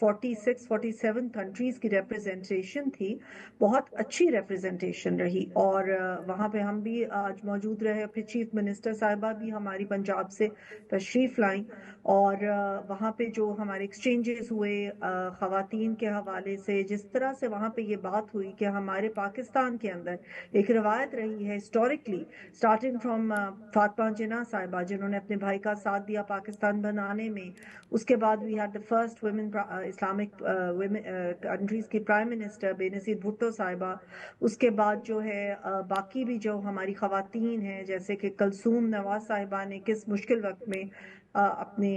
47 countries کی representation تھی. بہت اچھی ریپرزنٹیشن رہی, اور وہاں پہ ہم بھی آج موجود رہے. پھر چیف منسٹر صاحبہ بھی ہماری پنجاب سے تشریف لائیں, اور وہاں پہ جو ہمارے ایکسچینجز ہوئے خواتین کے حوالے سے, جس طرح سے وہاں پہ یہ بات ہوئی کہ ہمارے پاکستان کے اندر ایک روایت رہی ہے ہسٹوریکلی, اسٹارٹنگ فرام فاطمہ جناح صاحبہ جنہوں نے اپنے بھائی کا ساتھ دیا پاکستان بنانے میں. اس کے بعد we had the first women Islamic countries کی prime minister Benazir Bhutto صاحبہ. اس کے بعد جو ہے باقی بھی جو ہماری خواتین ہیں, جیسے کہ کلثوم نواز صاحبہ نے کس مشکل وقت میں اپنے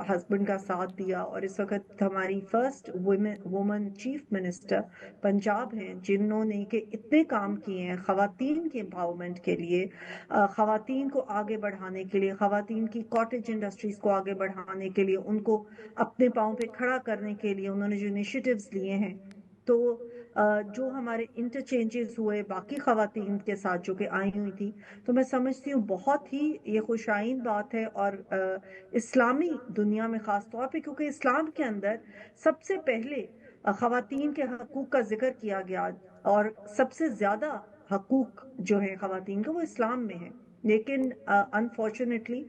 ہسبینڈ کا ساتھ دیا, اور اس وقت ہماری first woman chief minister Punjab ہیں جنہوں نے کہ اتنے کام کیے ہیں خواتین کے امپاورمنٹ کے لیے, خواتین کو آگے بڑھانے کے لیے, خواتین کی کاٹیج انڈسٹریز کو آگے بڑھانے کے لیے, ان کو اپنے پاؤں پہ کھڑا کرنے کے لیے انہوں نے جو انیشیٹیوز لیے ہیں. تو جو ہمارے انٹرچینجز ہوئے باقی خواتین کے ساتھ جو کہ آئی ہوئی تھی, تو میں سمجھتی ہوں بہت ہی یہ خوش آئند بات ہے. اور اسلامی دنیا میں خاص طور پہ, کیونکہ اسلام کے اندر سب سے پہلے خواتین کے حقوق کا ذکر کیا گیا, اور سب سے زیادہ حقوق جو ہیں خواتین کے وہ اسلام میں ہیں. لیکن انفارچونیٹلی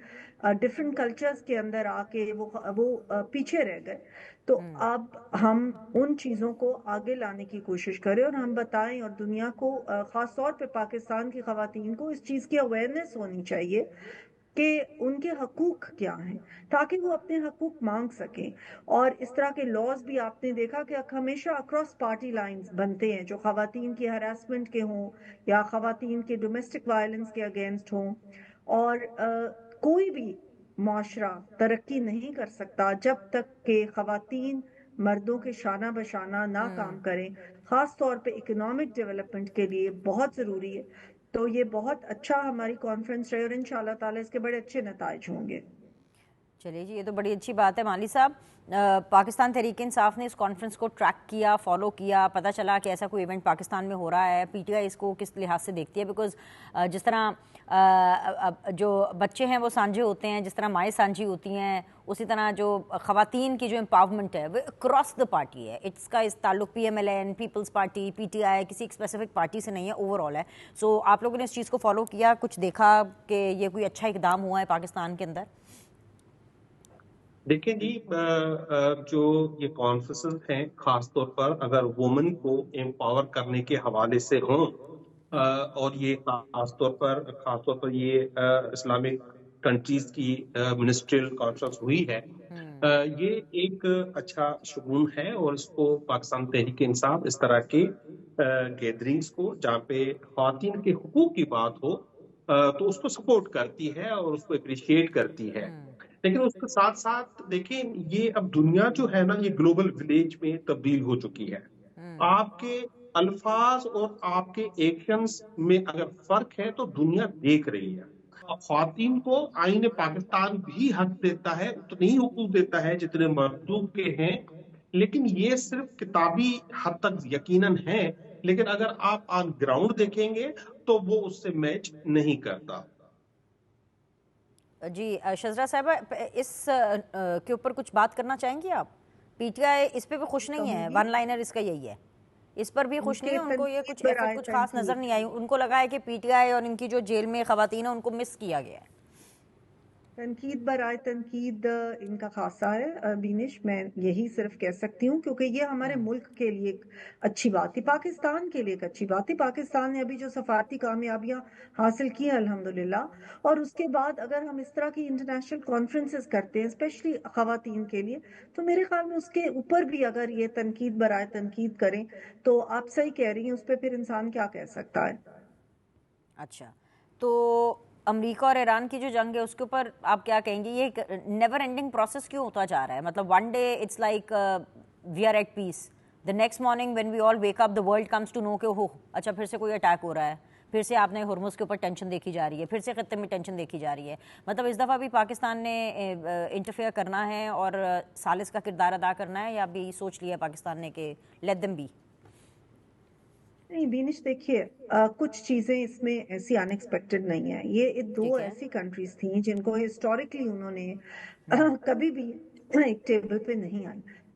ڈفرینٹ کلچرز کے اندر آ کے وہ پیچھے رہ گئے. تو اب ہم ان چیزوں کو آگے لانے کی کوشش کریں, اور ہم بتائیں, اور دنیا کو خاص طور پہ پاکستان کی خواتین کو اس چیز کی اویئرنیس ہونی چاہیے کہ ان کے حقوق کیا ہیں, تاکہ وہ اپنے حقوق مانگ سکیں. اور اس طرح کے لاز بھی آپ نے دیکھا کہ ہمیشہ اکراس پارٹی لائنز بنتے ہیں, جو خواتین کی ہراسمنٹ کے ہوں یا خواتین کے ڈومیسٹک وائلنس کے اگینسٹ ہوں. اور کوئی بھی معاشرہ ترقی نہیں کر سکتا جب تک کہ خواتین مردوں کے شانہ بشانہ نہ کام کریں. خاص طور پہ اکنامک ڈیولپمنٹ کے لیے بہت ضروری ہے. تو یہ بہت اچھا ہماری کانفرنس رہے, اور انشاءاللہ تعالی اس کے بڑے اچھے نتائج ہوں گے. چلیے جی, یہ تو بڑی اچھی بات ہے. مالی صاحب, پاکستان تحریک انصاف نے اس کانفرنس کو ٹریک کیا, فالو کیا, پتہ چلا کہ ایسا کوئی ایونٹ پاکستان میں ہو رہا ہے. پی ٹی آئی اس کو کس لحاظ سے دیکھتی ہے؟ بیکاز جس طرح جو بچے ہیں وہ سانجھے ہوتے ہیں, جس طرح مائیں سانجھی ہوتی ہیں, اسی طرح جو خواتین کی جو امپاورمنٹ ہے وہ اکراس دا پارٹی ہے. اس کا اس تعلق P M L N, peoples party, P T I, کسی ایک اسپیسیفک پارٹی سے نہیں ہے, اوور آل ہے. سو آپ لوگوں نے اس چیز کو فالو کیا, کچھ دیکھا کہ یہ کوئی اچھا اقدام ہوا ہے پاکستان کے اندر؟ دیکھیں جی, جو یہ کانفرنسز ہیں خاص طور پر اگر وومن کو امپاور کرنے کے حوالے سے ہوں, اور یہ خاص طور پر یہ اسلامک کنٹریز کی منسٹریل کانفرنس ہوئی ہے, یہ ایک اچھا شگون ہے. اور اس کو پاکستان تحریک انصاف اس طرح کے گیدرنگز کو جہاں پہ خواتین کے حقوق کی بات ہو تو اس کو سپورٹ کرتی ہے اور اس کو اپریشیٹ کرتی ہے. لیکن اس کے ساتھ ساتھ دیکھیں, یہ اب دنیا جو ہے نا, یہ گلوبل ولیج میں تبدیل ہو چکی ہے. آپ کے الفاظ اور آپ کے ایکشنز میں اگر فرق ہے تو دنیا دیکھ رہی ہے. خواتین کو آئین پاکستان بھی حق دیتا ہے, اتنے ہی حقوق دیتا ہے جتنے مردوں کے ہیں, لیکن یہ صرف کتابی حد تک یقیناً ہے, لیکن اگر آپ آن گراؤنڈ دیکھیں گے تو وہ اس سے میچ نہیں کرتا. جی شزرا صاحبہ, اس کے اوپر کچھ بات کرنا چاہیں گی آپ؟ پی ٹی آئی اس پہ بھی خوش نہیں ہے, ون لائنر اس کا یہی ہے, اس پر بھی خوش نہیں ہے. ان کو یہ کچھ ایفرٹ کچھ خاص نظر نہیں آئی. ان کو لگا ہے کہ پی ٹی آئی اور ان کی جو جیل میں خواتین ہیں ان کو مس کیا گیا ہے. تنقید برائے تنقید ان کا خاصہ ہے بینش, میں یہی صرف کہہ سکتی ہوں, کیونکہ یہ ہمارے ملک کے لیے ایک اچھی بات تھی, پاکستان کے لیے ایک اچھی بات تھی. پاکستان نے ابھی جو سفارتی کامیابیاں حاصل کی ہیں الحمدللہ, اور اس کے بعد اگر ہم اس طرح کی انٹرنیشنل کانفرنسز کرتے ہیں اسپیشلی خواتین کے لیے, تو میرے خیال میں اس کے اوپر بھی اگر یہ تنقید برائے تنقید کریں تو آپ صحیح کہہ رہی ہیں, اس پہ پھر انسان کیا کہہ سکتا ہے. اچھا, تو امریکہ اور ایران کی جو جنگ ہے اس کے اوپر آپ کیا کہیں گے؟ یہ نیور اینڈنگ پروسیس کیوں ہوتا جا رہا ہے؟ مطلب one day it's like we are at peace, the next morning when we all wake up the world comes to know کہ ہو اچھا پھر سے کوئی اٹیک ہو رہا ہے, پھر سے آپ نے ہرمز کے اوپر ٹینشن دیکھی جا رہی ہے, پھر سے خطے میں ٹینشن دیکھی جا رہی ہے. مطلب اس دفعہ بھی پاکستان نے انٹرفیئر کرنا ہے اور ثالث کا کردار ادا کرنا ہے, یا بھی سوچ لیا پاکستان نے کہ لیٹ دم بی؟ نہیں بینش, دیکھیے کچھ چیزیں اس میں ایسی ان ایکسپیکٹڈ نہیں ہیں. یہ دو ایسی کنٹریز تھیں جن کو ہسٹوریکلی انہوں نے کبھی بھی ایک ٹیبل پہ نہیں آئی.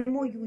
MOU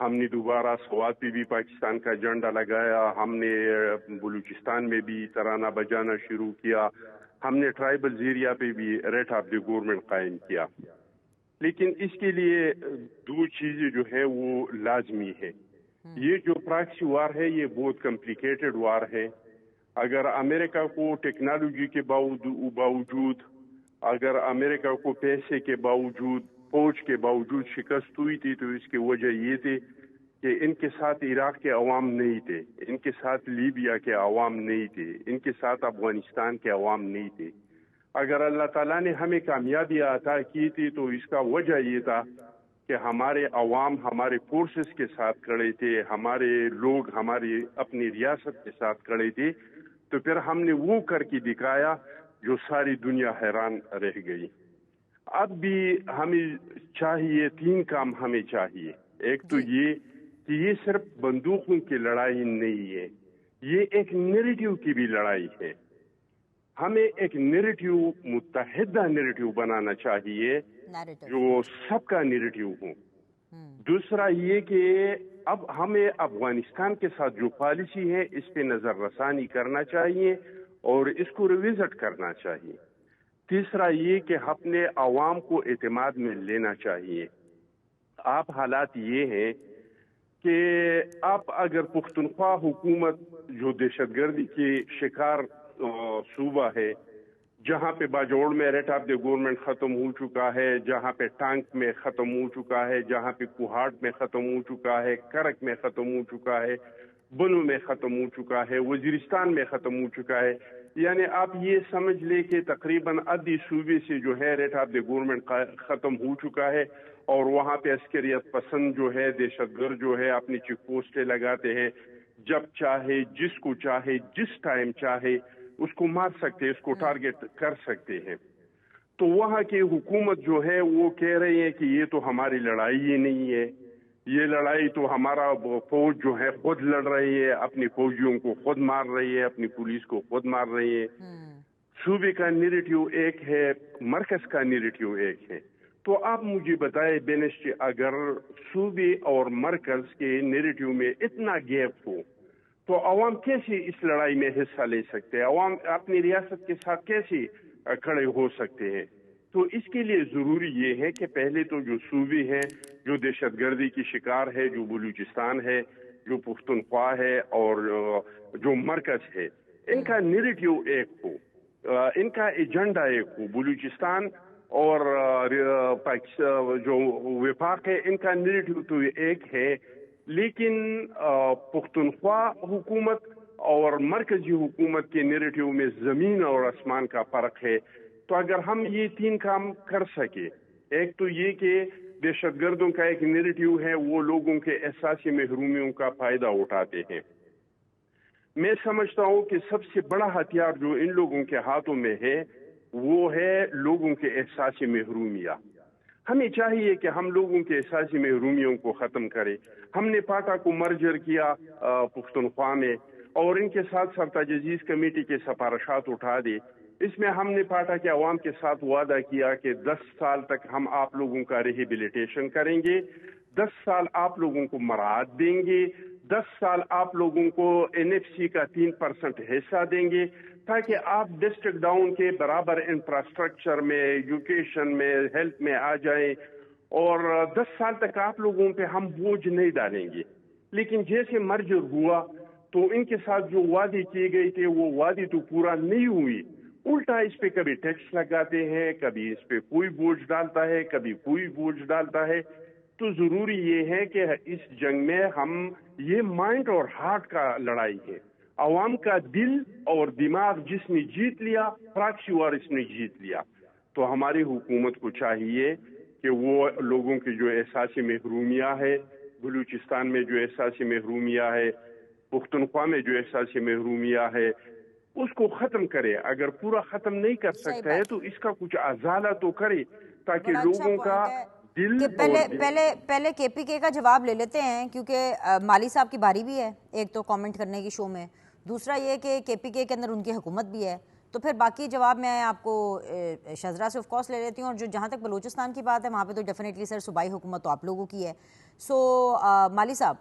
ہم نے دوبارہ سوات پہ بھی پاکستان کا جھنڈا لگایا، ہم نے بلوچستان میں بھی ترانہ بجانا شروع کیا، ہم نے ٹرائبل ایریا پہ بھی ریٹ آف دی گورنمنٹ قائم کیا. لیکن اس کے لیے دو چیزیں جو ہے وہ لازمی ہے. یہ جو پراکسی وار ہے یہ بہت کمپلیکیٹڈ وار ہے. اگر امریکہ کو ٹیکنالوجی کے باوجود، اگر امریکہ کو پیسے کے باوجود، فوج کے باوجود شکست ہوئی تھی تو اس کی وجہ یہ تھی کہ ان کے ساتھ عراق کے عوام نہیں تھے، ان کے ساتھ لیبیا کے عوام نہیں تھے، ان کے ساتھ افغانستان کے عوام نہیں تھے. اگر اللہ تعالیٰ نے ہمیں کامیابی عطا کی تھی تو اس کا وجہ یہ تھا کہ ہمارے عوام ہمارے فورسز کے ساتھ کھڑے تھے، ہمارے لوگ ہماری اپنی ریاست کے ساتھ کھڑے تھے. تو پھر ہم نے وہ کر کے دکھایا جو ساری دنیا حیران رہ گئی. اب بھی ہمیں چاہیے، 3 کام ہمیں چاہیے. ایک تو یہ کہ یہ صرف بندوقوں کی لڑائی نہیں ہے، یہ ایک نیریٹیو کی بھی لڑائی ہے. ہمیں ایک نیریٹیو، متحدہ نیریٹیو بنانا چاہیے جو سب کا نیریٹیو ہو. دوسرا یہ کہ اب ہمیں افغانستان کے ساتھ جو پالیسی ہے اس پہ نظر رسانی کرنا چاہیے اور اس کو ریوزٹ کرنا چاہیے. تیسرا یہ کہ اپنے عوام کو اعتماد میں لینا چاہیے. آپ حالات یہ ہیں کہ آپ اگر پختونخوا حکومت جو دہشت گردی کے شکار صوبہ ہے، جہاں پہ باجوڑ میں ریٹ آف دی گورنمنٹ ختم ہو چکا ہے، جہاں پہ ٹانک میں ختم ہو چکا ہے، جہاں پہ کوہاٹ میں ختم ہو چکا ہے، کرک میں ختم ہو چکا ہے، بنو میں ختم ہو چکا ہے، وزیرستان میں ختم ہو چکا ہے. یعنی آپ یہ سمجھ لیں کہ تقریباً آدھی صوبے سے جو ہے ریٹ آف دی گورنمنٹ ختم ہو چکا ہے اور وہاں پہ عسکریت پسند جو ہے، دہشت گرد جو ہے اپنی چیک پوسٹیں لگاتے ہیں. جب چاہے، جس کو چاہے، جس ٹائم چاہے اس کو مار سکتے ہیں، اس کو ٹارگٹ کر سکتے ہیں. تو وہاں کی حکومت جو ہے وہ کہہ رہی ہے کہ یہ تو ہماری لڑائی ہی نہیں ہے، یہ لڑائی تو ہمارا فوج جو ہے خود لڑ رہی ہے، اپنی فوجیوں کو خود مار رہی ہے، اپنی پولیس کو خود مار رہی ہے. صوبے کا نیریٹیو ایک ہے، مرکز کا نیریٹیو ایک ہے. تو آپ مجھے بتائیں بینش، اگر صوبے اور مرکز کے نیریٹیو میں اتنا گیپ ہو تو عوام کیسے اس لڑائی میں حصہ لے سکتے ہیں؟ عوام اپنی ریاست کے ساتھ کیسے کھڑے ہو سکتے ہیں؟ تو اس کے لیے ضروری یہ ہے کہ پہلے تو جو صوبے ہیں جو دہشت گردی کی شکار ہے، جو بلوچستان ہے، جو پختونخوا ہے اور جو مرکز ہے، ان کا نیریٹیو ایک ہو، ان کا ایجنڈا ایک ہو. بلوچستان اور جو وفاق ہے ان کا نیریٹیو تو ایک ہے، لیکن پختونخوا حکومت اور مرکزی حکومت کے نیریٹیو میں زمین اور آسمان کا فرق ہے. تو اگر ہم یہ 3 کام کر سکے، ایک تو یہ کہ دہشت گردوں کا ایک نیریٹیو ہے، وہ لوگوں کے احساسی محرومیوں کا فائدہ اٹھاتے ہیں. میں سمجھتا ہوں کہ سب سے بڑا ہتھیار جو ان لوگوں کے ہاتھوں میں ہے وہ ہے لوگوں کے احساسی محرومیہ. ہمیں چاہیے کہ ہم لوگوں کے احساسی محرومیوں کو ختم کریں. ہم نے پاٹا کو مرجر کیا پختونخوا میں اور ان کے ساتھ سرتاج عزیز کمیٹی کے سفارشات اٹھا دی. اس میں ہم نے پاٹا کے عوام کے ساتھ وعدہ کیا کہ 10 سال تک ہم آپ لوگوں کا ریہیبلیٹیشن کریں گے، 10 سال آپ لوگوں کو مراعات دیں گے، 10 سال آپ لوگوں کو NFC کا 3% حصہ دیں گے تاکہ آپ ڈسٹرکٹ ڈاؤن کے برابر انفراسٹرکچر میں، ایجوکیشن میں، ہیلتھ میں آ جائیں اور 10 سال تک آپ لوگوں پہ ہم بوجھ نہیں ڈالیں گے. لیکن جیسے مرجر ہوا تو ان کے ساتھ جو وعدے کیے گئے تھے وہ وعدے تو پورا نہیں ہوئی. الٹا اس پہ کبھی ٹیکس لگاتے ہیں، کبھی اس پہ کوئی بوجھ ڈالتا ہے، کبھی کوئی بوجھ ڈالتا ہے. تو ضروری یہ ہے کہ اس جنگ میں ہم، یہ مائنڈ اور ہارٹ کا لڑائی ہے. عوام کا دل اور دماغ جس نے جیت لیا، پراکسی وار اس نے جیت لیا. تو ہماری حکومت کو چاہیے کہ وہ لوگوں کی جو احساسی محرومیہ ہے، بلوچستان میں جو احساسی محرومیہ ہے، پختونخوا میں جو احساسی محرومیہ ہے، اس کو ختم کرے. اگر پورا ختم نہیں کر سکتا ہے تو اس کا کچھ ازالہ تو کرے تاکہ لوگوں کا دل. پہلے کے پی کے کا جواب لے لیتے ہیں کیونکہ مالی صاحب کی باری بھی ہے ایک تو کامنٹ کرنے کی شو میں، دوسرا یہ کہ کے پی کے اندر ان کی حکومت بھی ہے. تو پھر باقی جواب میں آپ کو شزرا سے آف کورس لے لیتی ہوں. اور جو جہاں تک بلوچستان کی بات ہے وہاں پہ تو ڈیفینیٹلی سر صوبائی حکومت تو آپ لوگوں کی ہے. سو مالی صاحب،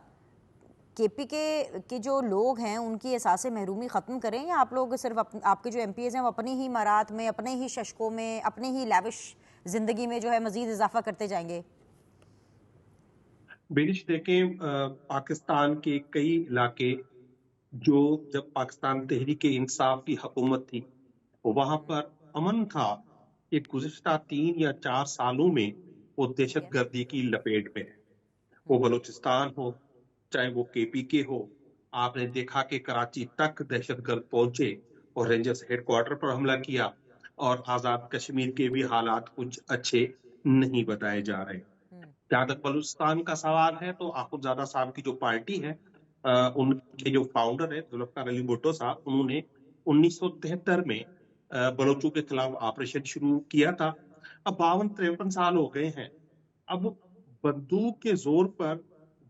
کے پی کے جو لوگ ہیں ان کی احساس محرومی ختم کریں، یا آپ لوگ صرف آپ کے جو ایم پی ایز ہیں وہ اپنی ہی امارات میں، اپنے ہی ششکوں میں، اپنے ہی لیوش زندگی میں جو ہے مزید اضافہ کرتے جائیں گے؟ بینش دیکھیں، پاکستان کے کئی علاقے جو جب پاکستان تحریک انصاف کی حکومت تھی وہاں پر امن تھا، کہ گزشتہ 3 یا 4 سالوں میں وہ دہشت گردی کی لپیٹ میں ہے۔ وہ بلوچستان ہو، چاہے وہ کے پی کے ہو، آپ نے دیکھا کہ کراچی تک دہشت گرد پہنچے اور رینجرز ہیڈ کوارٹر پر حملہ کیا، اور آزاد کشمیر کے بھی حالات کچھ اچھے نہیں بتائے جا رہے۔ جہاں تک بلوچستان کا سوال ہے تو آخر زادہ صاحب کی جو پارٹی ہے، ان کے جو فاؤنڈر ہے ذوالفقار علی بھٹو صاحب، انہوں نے 1973 میں بلوچوں کے خلاف آپریشن شروع کیا تھا۔ اب 52-53 سال ہو گئے ہیں، اب بندوق کے زور پر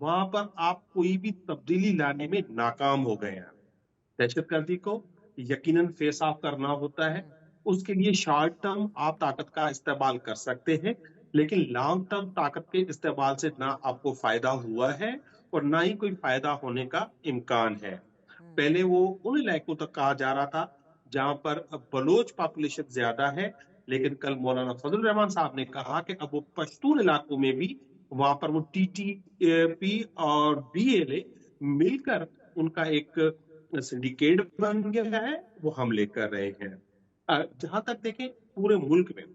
وہاں پر آپ کوئی بھی تبدیلی لانے میں ناکام ہو گئے ہیں۔ دہشت گردی کو یقیناً فیس آف کرنا ہوتا ہے، اس کے لیے شارٹ ٹرم آپ طاقت کا استعمال کر سکتے ہیں، لیکن لانگ ٹرم طاقت کے استعمال سے نہ آپ کو فائدہ ہوا ہے اور نہ ہی کوئی فائدہ ہونے کا امکان ہے۔ پہلے وہ ان علاقوں تک کہا جا رہا تھا جہاں پر بلوچ پاپولیشن زیادہ ہے، لیکن کل مولانا فضل الرحمان صاحب نے کہا کہ اب وہ پشتون علاقوں میں بھی وہاں پر وہ ٹی ٹی پی اور بی ایل اے مل کر ان کا ایک سنڈیکیٹ بن گیا ہے، وہ حملے کر رہے ہیں۔ جہاں تک دیکھیں پورے ملک میں،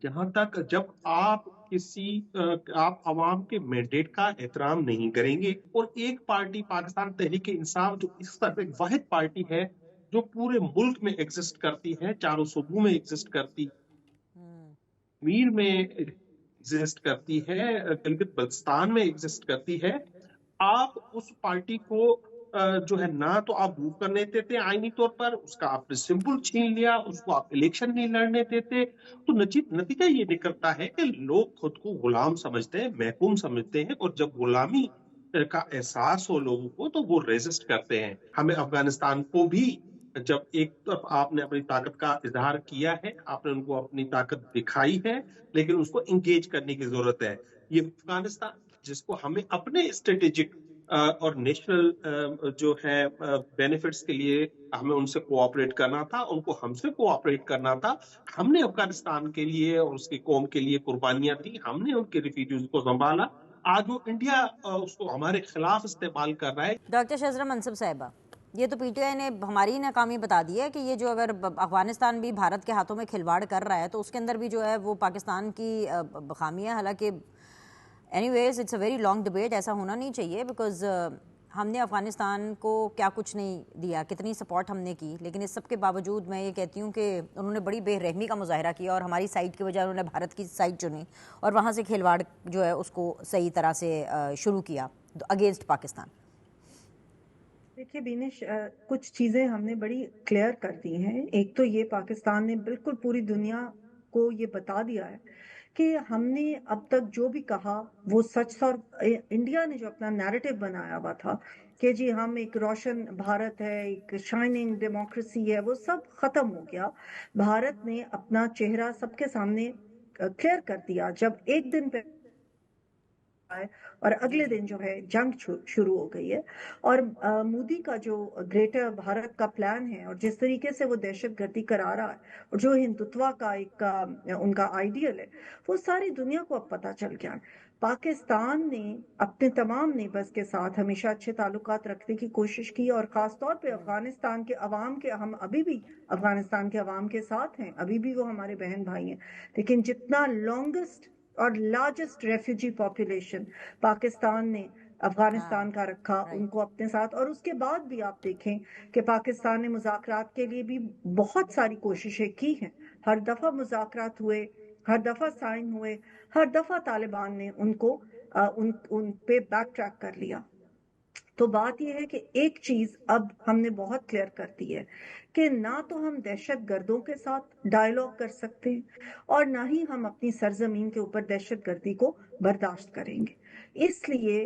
جہاں تک جب آپ آپ عوام کے مینڈیٹ کا احترام نہیں کریں گے، اور ایک پارٹی پاکستان تحریک انصاف جو اس طرح ایک واحد پارٹی ہے جو پورے ملک میں ایگزسٹ کرتی ہے، چاروں صوبوں میں ایگزسٹ کرتی، کشمیر میں ایگزسٹ کرتی ہے، گلگت بلتستان میں ایگزسٹ کرتی ہے، آپ اس پارٹی کو جو ہے نہ تو آپ موو کرنے دیتے آئینی طور پر، اس کا آپ نے سمبل چھین لیا، اس کو آپ الیکشن نہیں لڑنے دیتے، تو نتیجہ یہ نکلتا ہے کہ لوگ خود کو غلام سمجھتے ہیں، محکوم سمجھتے ہیں، اور جب غلامی کا احساس ہو لوگوں کو تو وہ ریزسٹ کرتے ہیں۔ ہمیں افغانستان کو بھی جب ایک طرف آپ نے اپنی طاقت کا اظہار کیا ہے، آپ نے ان کو اپنی طاقت دکھائی ہے، لیکن اس کو انگیج کرنے کی ضرورت ہے۔ یہ افغانستان جس کو ہمیں اپنے اسٹریٹجک اور نیشنل جو ہے بینیفٹس کے لیے ہمیں ان سے کوآپریٹ کرنا تھا، ان کو ہم سے کوآپریٹ کرنا تھا، ہم نے افغانستان کے لیے اور اس کی قوم کے لیے قربانیاں دی، ہم نے ان کے ریفیوجیز کو سنبھالا، آج وہ انڈیا اس کو ہمارے خلاف استعمال کر رہا ہے۔ ڈاکٹر شزرہ منصب صاحبہ، یہ تو پی ٹی آئی نے ہماری ناکامی بتا دی ہے کہ یہ جو اگر افغانستان بھی بھارت کے ہاتھوں میں کھلواڑ کر رہا ہے تو اس کے اندر بھی جو ہے وہ پاکستان کی خامی ہے۔ حالانکہ anyways it's a very long debate, ایسا ہونا نہیں چاہیے، بیکاز ہم نے افغانستان کو کیا کچھ نہیں دیا، کتنی سپورٹ ہم نے کی، لیکن اس سب کے باوجود میں یہ کہتی ہوں کہ انہوں نے بڑی بے رحمی کا مظاہرہ کیا، اور ہماری سائڈ کی بجائے انہوں نے بھارت کی سائڈ چنی اور وہاں سے کھلواڑ جو ہے اس کو صحیح طرح سے شروع کیا اگینسٹ پاکستان۔ دیکھیے بینش، کچھ چیزیں ہم نے بڑی کلیئر کر دی ہیں۔ ایک تو یہ پاکستان نے بالکل پوری دنیا کو یہ بتا دیا ہے کہ ہم نے اب تک جو بھی کہا وہ سچ تھا، اور انڈیا نے جو اپنا نیریٹو بنایا ہوا تھا کہ جی ہم ایک روشن بھارت ہے، ایک شائننگ ڈیموکریسی ہے، وہ سب ختم ہو گیا۔ بھارت نے اپنا چہرہ سب کے سامنے کلیئر کر دیا جب ایک دن پہ اور اگلے دن جو ہے جنگ شروع ہو گئی ہے۔ اور مودی کا جو گریٹر بھارت کا پلان ہے اور جس طریقے سے وہ دہشت گردی کرا رہا ہے اور جو ہندوتوا کا ایک ان کا آئیڈیل ہے، وہ ساری دنیا کو اب پتہ چل گیا ہے۔ پاکستان نے اپنے تمام نیبرز کے ساتھ ہمیشہ اچھے تعلقات رکھنے کی کوشش کی، اور خاص طور پہ افغانستان کے عوام کے، ہم ابھی بھی افغانستان کے عوام کے ساتھ ہیں، ابھی بھی وہ ہمارے بہن بھائی ہیں، لیکن جتنا لانگسٹ اور لارجسٹ ریفیوجی پاپولیشن پاکستان نے افغانستان کا رکھا ان کو اپنے ساتھ، اور اس کے بعد بھی آپ دیکھیں کہ پاکستان نے مذاکرات کے لیے بھی بہت ساری کوششیں کی ہیں، ہر دفعہ مذاکرات ہوئے، ہر دفعہ سائن ہوئے، ہر دفعہ طالبان نے ان کو ان پہ بیک ٹریک کر لیا۔ تو بات یہ ہے کہ ایک چیز اب ہم نے بہت کلیئر کر دی ہے کہ نہ تو ہم دہشت گردوں کے ساتھ ڈائیلاگ کر سکتے ہیں اور نہ ہی ہم اپنی سرزمین کے اوپر دہشت گردی کو برداشت کریں گے۔ اس لیے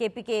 KPK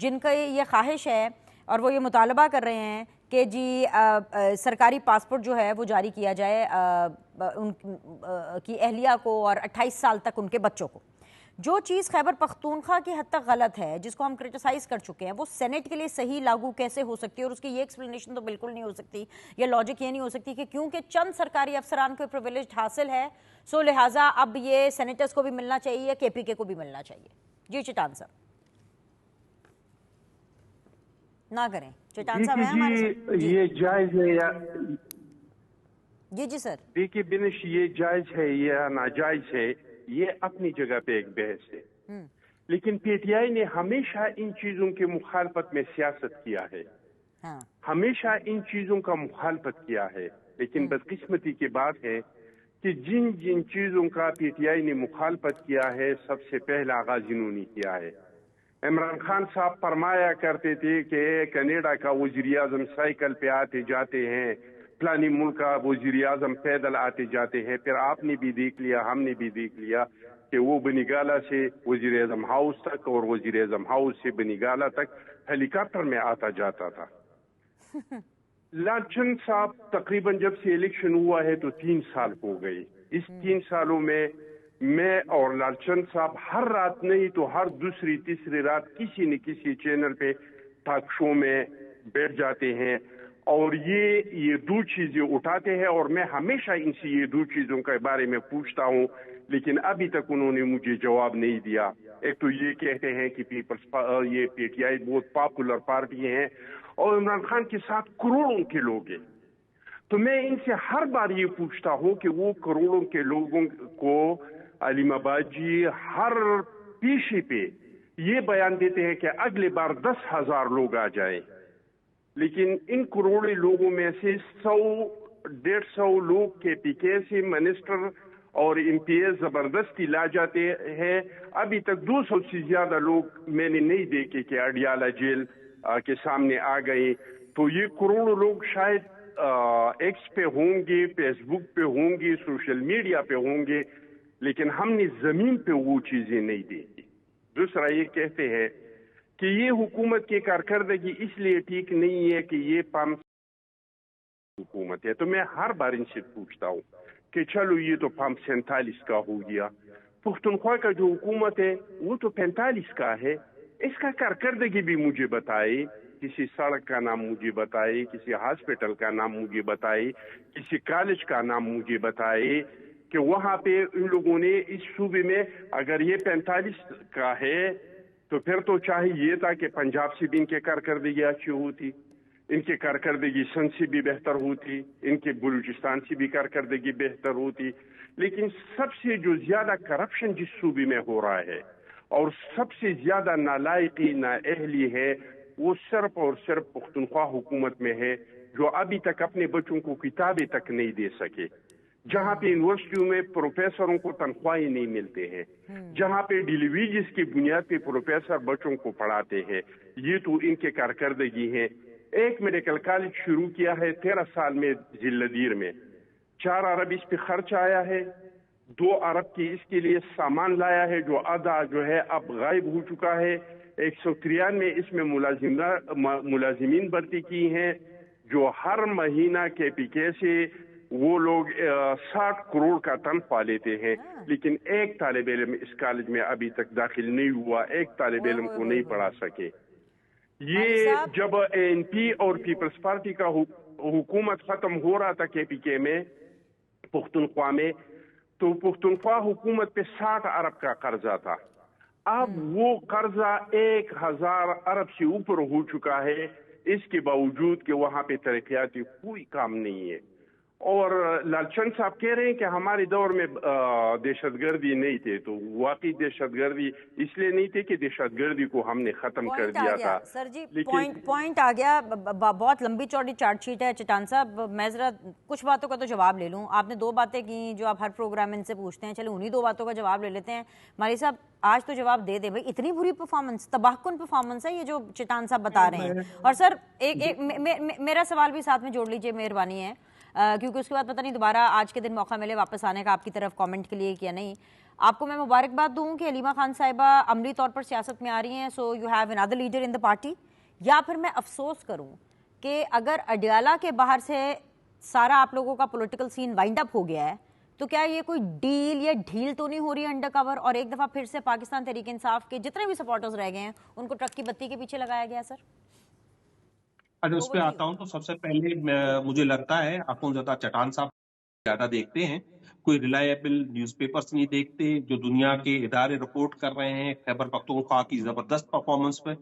جن کا یہ خواہش ہے اور وہ یہ مطالبہ کر رہے ہیں کہ جی سرکاری پاسپورٹ جو ہے وہ جاری کیا جائے ان کی اہلیہ کو اور 28 سال تک ان کے بچوں کو. جو چیز خیبر پختونخوا کی حد تک غلط ہے، جس کو ہم کرٹیسائز کر چکے ہیں، وہ سینٹ کے لیے صحیح لاگو کیسے ہو سکتی ہے؟ اور اس کی یہ ایکسپلینیشن تو بالکل نہیں ہو سکتی، یہ لاجک یہ نہیں ہو سکتی کہ کیونکہ چند سرکاری افسران کو پریویلیج حاصل ہے سو لہٰذا اب یہ سینیٹرز کو بھی ملنا چاہیے، کے پی کے کو بھی ملنا چاہیے. جی چٹان صاحب نہ کریں. چٹان صاحب ہیں ہمارے ساتھ؟ یہ جائز ہے یا جی سر. دیکھیے بنش، یہ جائز ہے یا ناجائز ہے، یہ اپنی جگہ پہ ایک بحث ہے، لیکن پی ٹی آئی نے ہمیشہ ان چیزوں کے مخالفت میں سیاست کیا ہے، ہمیشہ ان چیزوں کا مخالفت کیا ہے. لیکن بدقسمتی کی بات ہے کہ جن جن چیزوں کا پی ٹی آئی نے مخالفت کیا ہے، سب سے پہلا آغاز انہوں نے کیا ہے. عمران خان صاحب فرمایا کرتے تھے کہ کینیڈا کا وزیر اعظم سائیکل پہ آتے جاتے ہیں، فلانی ملک کا وزیر اعظم پیدل آتے جاتے ہیں. پھر آپ نے بھی دیکھ لیا، ہم نے بھی دیکھ لیا کہ وہ بنیگالا سے وزیر اعظم ہاؤس تک اور وزیر اعظم ہاؤس سے بنیگالا تک ہیلی کاپٹر میں آتا جاتا تھا. لال چند صاحب تقریباً جب سے الیکشن ہوا ہے تو 3 سال ہو گئے. اس 3 سالوں میں اور لال چند صاحب ہر رات نہیں تو ہر دوسری تیسری رات کسی نہ کسی چینل پہ ٹاک شو میں بیٹھ جاتے ہیں اور یہ 2 چیزیں اٹھاتے ہیں، اور میں ہمیشہ ان سے یہ 2 چیزوں کے بارے میں پوچھتا ہوں، لیکن ابھی تک انہوں نے مجھے جواب نہیں دیا. ایک تو یہ کہتے ہیں کہ یہ پی ٹی آئی بہت پاپولر پارٹی ہے اور عمران خان کے ساتھ کروڑوں کے لوگ ہیں. تو میں ان سے ہر بار یہ پوچھتا ہوں کہ وہ کروڑوں کے لوگوں کو علیم آباد جی ہر پیشے پہ یہ بیان دیتے ہیں کہ اگلے بار 10,000 لوگ آ جائیں، لیکن ان کروڑوں لوگوں میں سے 100-150 لوگ کے پی کے سے منسٹر اور ایم پی ایس زبردستی لا جاتے ہیں. ابھی تک 200 سے زیادہ لوگ میں نے نہیں دیکھے کہ اڈیالہ جیل کے سامنے آ گئے. تو یہ کروڑوں لوگ شاید ایکس پہ ہوں گے، فیس بک پہ ہوں گے، سوشل میڈیا پہ ہوں گے، لیکن ہم نے زمین پہ وہ چیزیں نہیں دیکھی. دوسرا یہ کہتے ہیں کہ یہ حکومت کی کارکردگی اس لیے ٹھیک نہیں ہے کہ یہ پمپ حکومت ہے. تو میں ہر بار ان سے پوچھتا ہوں کہ چلو یہ تو پمپ 47 کا ہو گیا، پختونخوا کا جو حکومت ہے وہ تو 45 کا ہے. اس کا کارکردگی بھی مجھے بتائے، کسی سڑک کا نام مجھے بتائے، کسی ہاسپٹل کا نام مجھے بتائے، کسی کالج کا نام مجھے بتائے کہ وہاں پہ ان لوگوں نے اس صوبے میں اگر یہ 45 کا ہے تو پھر تو چاہے یہ تھا کہ پنجاب سے بھی ان کی کارکردگی اچھی ہوتی، ان کی کارکردگی سندھ سے بھی بہتر ہوتی، ان کے بلوچستان سے بھی کارکردگی بہتر ہوتی. لیکن سب سے جو زیادہ کرپشن جس صوبے میں ہو رہا ہے اور سب سے زیادہ نالائقی نااہلی ہے وہ صرف اور صرف پختونخوا حکومت میں ہے، جو ابھی تک اپنے بچوں کو کتابیں تک نہیں دے سکے. جہاں پہ یونیورسٹیوں میں پروفیسروں کو تنخواہیں نہیں ملتے ہیں، جہاں پہ ڈیلیویجز کی بنیاد پہ پروفیسر بچوں کو پڑھاتے ہیں، یہ تو ان کے کارکردگی ہے. ایک میڈیکل کالج شروع کیا ہے 13 سال میں ضلع دیر میں، 4 ارب اس پہ خرچ آیا ہے، 2 ارب کی اس کے لیے سامان لایا ہے جو آدھا جو ہے اب غائب ہو چکا ہے. 193 اس میں ملازمین بھرتی کی ہیں جو ہر مہینہ کے پی کے سے وہ لوگ 60 کروڑ کا تنخواہ لیتے ہیں، لیکن ایک طالب علم اس کالج میں ابھی تک داخل نہیں ہوا، ایک طالب علم کو نہیں پڑھا سکے. یہ جب این پی اور پیپلز پارٹی کا حکومت ختم ہو رہا تھا کے پی کے میں پختونخوا میں، تو پختونخوا حکومت پہ 60 ارب کا قرضہ تھا. اب وہ قرضہ 1000 ارب سے اوپر ہو چکا ہے، اس کے باوجود کہ وہاں پہ ترقیاتی کوئی کام نہیں ہے. اور لال چند صاحب کہہ رہے ہیں کہ ہمارے دور میں دہشت گردی نہیں تھے، تو واقعی دہشت گردی اس لیے نہیں تھی کہ دہشت گردی کو ہم نے ختم کر دیا تھا. سر جی پوائنٹ آ گیا، بہت لمبی چوڑی چارٹ شیٹ ہے. چٹان صاحب میں ذرا کچھ باتوں کا تو جواب لے لوں. آپ نے 2 باتیں کی جو آپ ہر پروگرام ان سے پوچھتے ہیں، چلے انہی 2 باتوں کا جواب لے لیتے ہیں. مالی صاحب آج تو جواب دے دے بھائی، اتنی بری پرفارمنس، تباہکن پرفارمنس ہے یہ جو چٹان صاحب بتا رہے ہیں. اور سر ایک میرا سوال بھی ساتھ میں جوڑ لیجئے، مہربانی ہے، کیونکہ اس کے بعد پتہ نہیں دوبارہ آج کے دن موقع ملے واپس آنے کا آپ کی طرف کامنٹ کے لیے کیا نہیں. آپ کو میں مبارکباد دوں کہ علیمہ خان صاحبہ عملی طور پر سیاست میں آ رہی ہیں، so you have another leader in the party. یا پھر میں افسوس کروں کہ اگر اڈیالہ کے باہر سے سارا آپ لوگوں کا پولیٹیکل سین وائنڈ اپ ہو گیا ہے تو کیا یہ کوئی ڈیل یا ڈھیل تو نہیں ہو رہی ہے انڈر کور، اور ایک دفعہ پھر سے پاکستان تحریک انصاف کے جتنے بھی سپورٹرز رہ گئے ہیں ان کو ٹرک کی بتی کے پیچھے لگایا گیا؟ سر اگر اس پہ آتا ہوں تو سب سے پہلے مجھے لگتا ہے اخونزادہ چٹان صاحب زیادہ دیکھتے ہیں، کوئی ریلائبل نیوز پیپرز نہیں دیکھتے. جو دنیا کے ادارے رپورٹ کر رہے ہیں خیبر پختونخوا کی زبردست پرفارمنس پہ،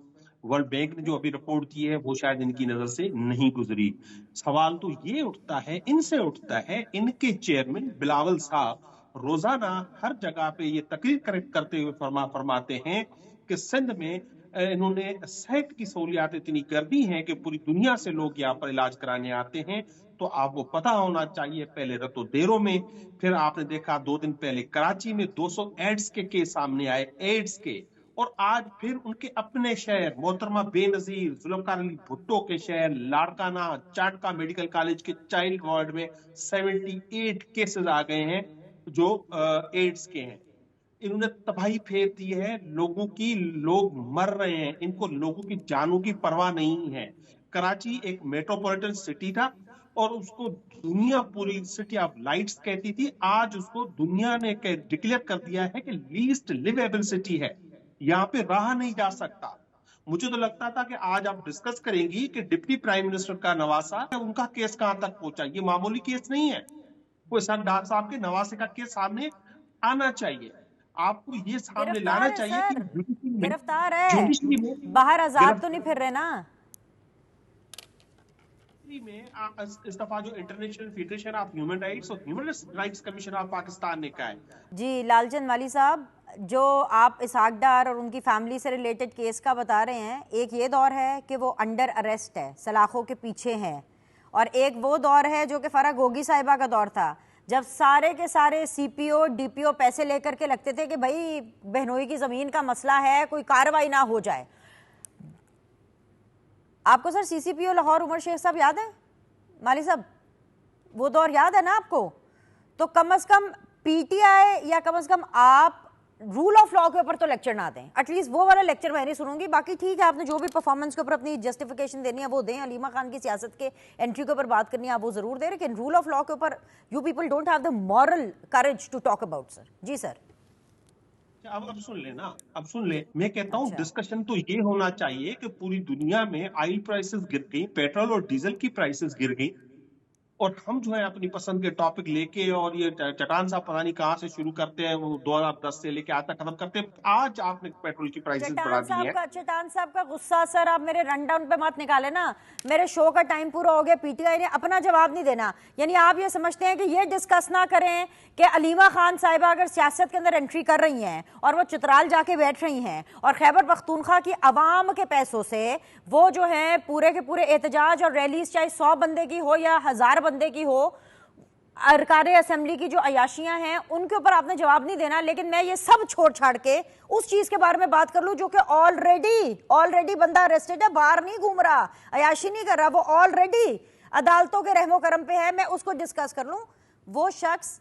ورلڈ بینک نے جو ابھی رپورٹ کی ہے وہ شاید ان کی نظر سے نہیں گزری. سوال تو یہ اٹھتا ہے، ان سے اٹھتا ہے، ان کے چیئرمین بلاول صاحب روزانہ ہر جگہ پہ یہ تقریر کرتے ہوئے فرماتے ہیں کہ سندھ میں انہوں نے صحت کی سہولیات اتنی کر دی ہیں کہ پوری دنیا سے لوگ یہاں پر علاج کرانے آتے ہیں. تو آپ کو پتا ہونا چاہیے، پہلے رتو دیروں میں، پھر آپ نے دیکھا 2 دن پہلے کراچی میں 200 ایڈز کے کیس سامنے آئے، ایڈز کے، اور آج پھر ان کے اپنے شہر محترمہ بے نظیر ذوالفقار علی بھٹو کے شہر لاڑکانہ چاٹکا میڈیکل کالج کے چائلڈ وارڈ میں 78 کیسز آ گئے ہیں جو ایڈز کے ہیں. انہوں نے تباہی پھیر دی ہے لوگوں کی، لوگ مر رہے ہیں، ان کو لوگوں کی جانوں کی پرواہ نہیں ہے. کراچی ایک میٹروپولیٹن سٹی تھا اور اس کو دنیا پوری سٹی آف لائٹس کہتی تھی، آج اس کو دنیا نے ڈکلیئر کر دیا ہے کہ لیسٹ لیویبل سٹی ہے، یہاں پہ رہا نہیں جا سکتا. مجھے تو لگتا تھا کہ آج آپ ڈسکس کریں گی کہ ڈپٹی پرائم منسٹر کا نواسہ، ان کا کیس کہاں تک پہنچا. یہ معمولی کیس نہیں ہے، کوئی سر ڈار صاحب کے نواسے کا کیس سامنے آنا چاہیے. آپ کو یہ سامنے لانا چاہیے کہ گرفتار ہے، باہر آزاد تو نہیں پھر رہے نا. میں اس دفعہ جو international federation of human rights اور human rights commission of Pakistan نے کہا ہے. جی لال چند والی صاحب، جو آپ اسحاق ڈار اور ان کی فیملی سے ریلیٹڈ کیس کا بتا رہے ہیں، ایک یہ دور ہے کہ وہ انڈر اریسٹ ہے، سلاخوں کے پیچھے ہیں، اور ایک وہ دور ہے جو کہ فرح گوگی صاحبہ کا دور تھا، جب سارے کے سارے سی پی او ڈی پی او پیسے لے کر کے لگتے تھے کہ بھائی بہنوئی کی زمین کا مسئلہ ہے، کوئی کارروائی نہ ہو جائے. آپ کو سر سی سی پی او لاہور عمر شیخ صاحب یاد ہے؟ مالی صاحب وہ دور یاد ہے نا آپ کو؟ تو کم از کم پی ٹی آئی یا کم از کم آپ رول آف لا کے اوپر تو لیکچر نہ دیں. ایٹ لیسٹ وہ والا لیکچر میں نہیں سنوں گی. باقی ٹھیک ہے، آپ نے جو بھی پرفارمنس کے اوپر اپنی جسٹیفیکیشن دینی ہے وہ دیں، علیمہ خان کی سیاست کے انٹری کے اوپر بات کرنی ہے آپ وہ ضرور دیں، لیکن رول آف لا کے اوپر you people don't have the moral courage to talk about. Sir ji sir اب سن لیں نا، اب سن لیں. میں کہتا ہوں ڈسکشن تو یہ ہونا چاہیے کہ پوری دنیا میں آئل پرائسز گر گئی، پیٹرول اور ڈیزل کی پرائسز گر گئی، اور ہم جو ہے اپنی پسند کے ٹاپک لے کے، اور یہ چٹان صاحب پتہ نہیں کہاں سے شروع کرتے ہیں، وہ 2010 سے لے کے آج تک ختم کرتے ہیں. آج آپ نے پیٹرول کی پرائسز بڑھا دی ہیں. چٹان صاحب کا غصہ سر آپ میرے رن ڈاؤن پہ مت نکالے نا، میرے شو کا ٹائم پورا ہو گیا. پی ٹی آئی نے اپنا جواب نہیں دینا، یعنی آپ یہ سمجھتے ہیں کہ یہ ڈسکس نہ کریں کہ علیمہ خان صاحبہ اگر سیاست کے اندر انٹری کر رہی ہیں اور وہ چترال جا کے بیٹھ رہی ہیں اور خیبر پختونخوا کی عوام کے پیسوں سے وہ جو ہیں پورے کے پورے احتجاج اور ریلیز، چاہے 100 بندے کی ہو یا 1000 بندے کی ہو، ارکان اسمبلی کی جو عیاشیاں ہیں ان کے اوپر آپ نے جواب نہیں دینا. لیکن میں یہ سب چھوڑ چھاڑ کے اس چیز کے بارے میں بات کر لوں جو کہ آلریڈی بندہ اریسٹڈ ہے، باہر نہیں گھوم رہا، عیاشی نہیں کر رہا، وہ آلریڈی عدالتوں کے رحم و کرم پہ ہے. میں اس کو ڈسکس کر لوں. وہ شخص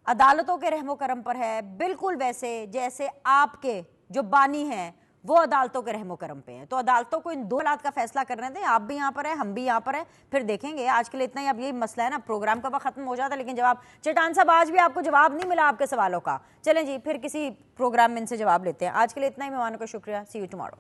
عدالتوں کے رحم و کرم پر ہے، بالکل ویسے جیسے آپ کے جو بانی ہیں وہ عدالتوں کے رحم و کرم پہ ہیں. تو عدالتوں کو ان 2 حالات کا فیصلہ کرنے دیں. آپ بھی یہاں پر ہیں، ہم بھی یہاں پر ہیں، پھر دیکھیں گے. آج کے لیے اتنا ہی. اب یہی مسئلہ ہے نا، پروگرام کا وقت ختم ہو جاتا ہے لیکن جواب چٹان صاحب آج بھی آپ کو جواب نہیں ملا آپ کے سوالوں کا. چلیں جی پھر کسی پروگرام میں ان سے جواب لیتے ہیں. آج کے لیے اتنا ہی. مہمانوں کا شکریہ. سی یو ٹمارو.